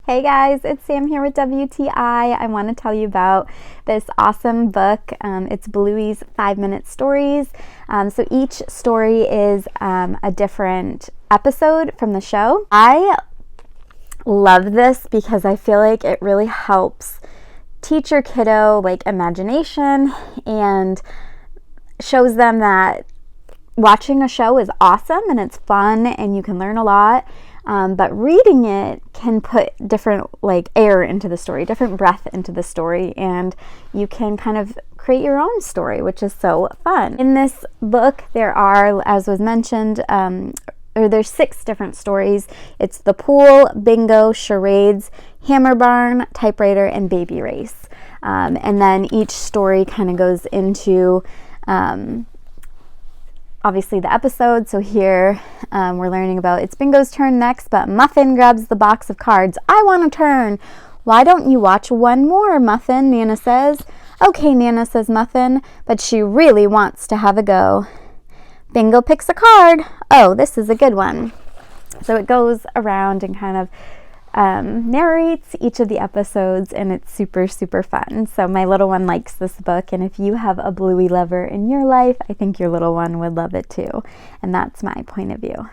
Hey guys, it's Sam here with WTI. I want to tell you about this awesome book. It's Bluey's 5-minute stories. So each story is a different episode from the show. I love this because I feel like it really helps teach your kiddo like imagination and shows them that watching a show is awesome and it's fun and you can learn a lot. But reading it can put different air into the story, different breath into the story, and you can kind of create your own story, which is so fun. In this book, there are, as was mentioned, there's 6 different stories. It's the pool, bingo, charades, Hammerbarn, typewriter, and baby race. And then each story kind of goes into obviously the episode. So here we're learning about it's Bingo's turn next, but Muffin grabs the box of cards. I want a turn. Why don't you watch one more, Muffin? Nana says. Okay, Nana, says Muffin, but she really wants to have a go. Bingo picks a card. Oh, this is a good one. So it goes around and kind of narrates each of the episodes, and it's super, super fun. So my little one likes this book, and if you have a Bluey lover in your life, I think your little one would love it too. And that's my point of view.